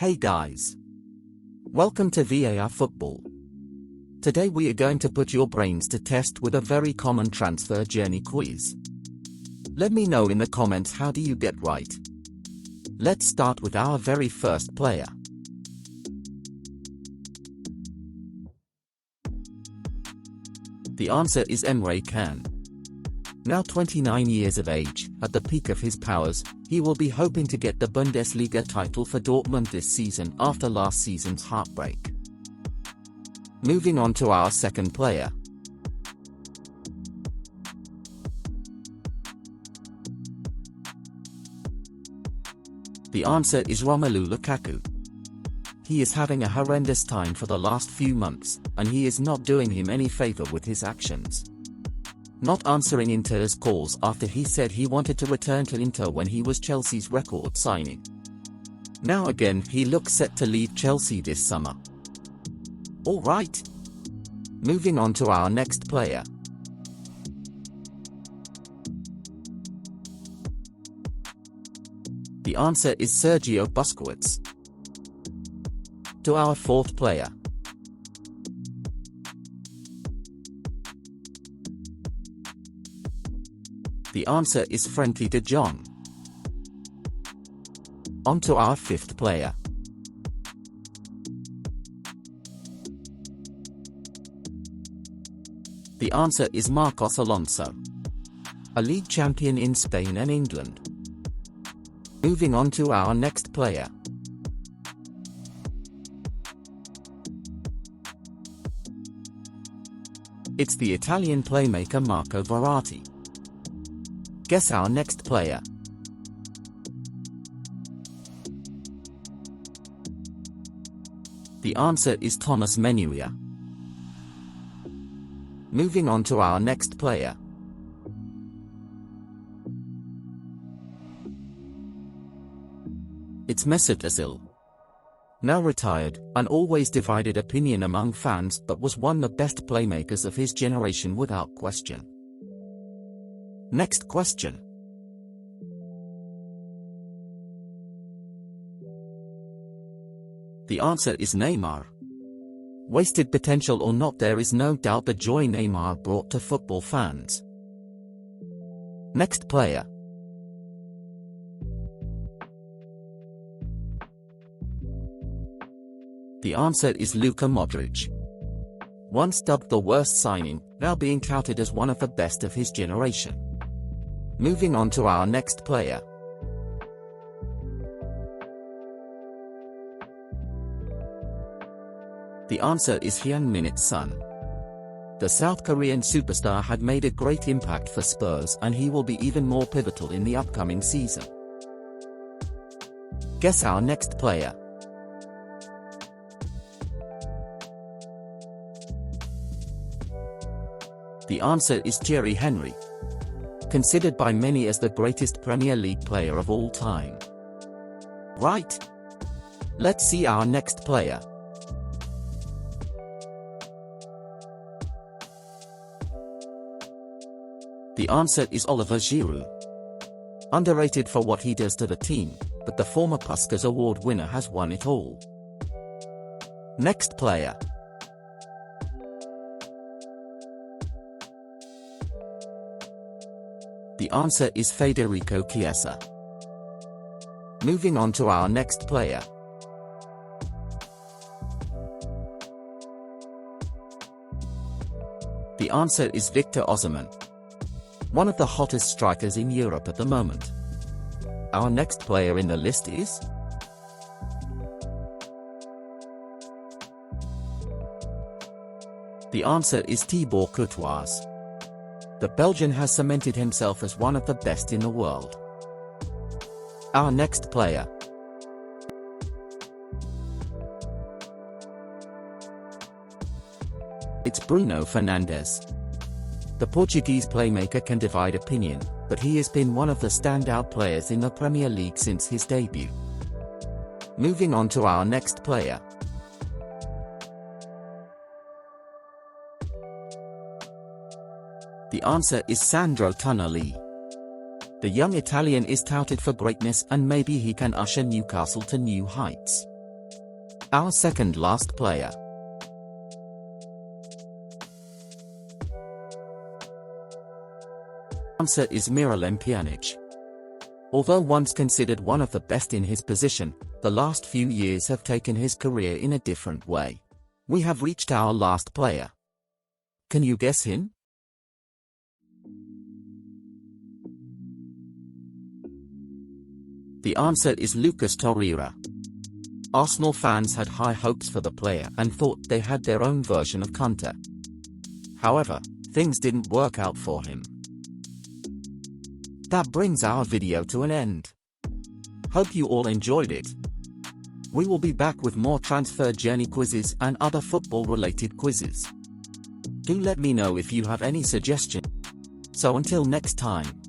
Hey guys! Welcome to VAR Football. Today we are going to put your brains to test with a very common transfer journey quiz. Let me know in the comments how do you get right. Let's start with our very first player. The answer is Emre Can. Now 29 years of age, at the peak of his powers, he will be hoping to get the Bundesliga title for Dortmund this season after last season's heartbreak. Moving on to our second player. The answer is Romelu Lukaku. He is having a horrendous time for the last few months, and he is not doing him any favor with his actions. Not answering Inter's calls after he said he wanted to return to Inter when he was Chelsea's record signing. Now again he looks set to leave Chelsea this summer. Alright. Moving on to our next player. The answer is Sergio Busquets. To our fourth player. The answer is Frenkie de Jong. On to our fifth player. The answer is Marcos Alonso, a league champion in Spain and England. Moving on to our next player. It's the Italian playmaker Marco Verratti. Guess our next player. The answer is Thomas Meunier. Moving on to our next player. It's Mesut Ozil. Now retired, an always divided opinion among fans, but was one of the best playmakers of his generation without question. Next question. The answer is Neymar. Wasted potential or not, there is no doubt the joy Neymar brought to football fans. Next player. The answer is Luka Modric. Once dubbed the worst signing, now being touted as one of the best of his generation. Moving on to our next player. The answer is Heung-min Son. The South Korean superstar had made a great impact for Spurs, and he will be even more pivotal in the upcoming season. Guess our next player. The answer is Thierry Henry. Considered by many as the greatest Premier League player of all time. Right. Let's see our next player. The answer is Oliver Giroud. Underrated for what he does to the team, but the former Puskas Award winner has won it all. Next player. The answer is Federico Chiesa. Moving on to our next player. The answer is Victor Osimhen. One of the hottest strikers in Europe at the moment. Our next player in the list is? The answer is Thibaut Courtois. The Belgian has cemented himself as one of the best in the world. Our next player. It's Bruno Fernandes. The Portuguese playmaker can divide opinion, but he has been one of the standout players in the Premier League since his debut. Moving on to our next player. The answer is Sandro Tonali. The young Italian is touted for greatness, and maybe he can usher Newcastle to new heights. Our second last player. Answer is Miralem Pjanic. Although once considered one of the best in his position, the last few years have taken his career in a different way. We have reached our last player. Can you guess him? The answer is Lucas Torreira. Arsenal fans had high hopes for the player and thought they had their own version of Kante. However, things didn't work out for him. That brings our video to an end. Hope you all enjoyed it. We will be back with more transfer journey quizzes and other football-related quizzes. Do let me know if you have any suggestions. So until next time.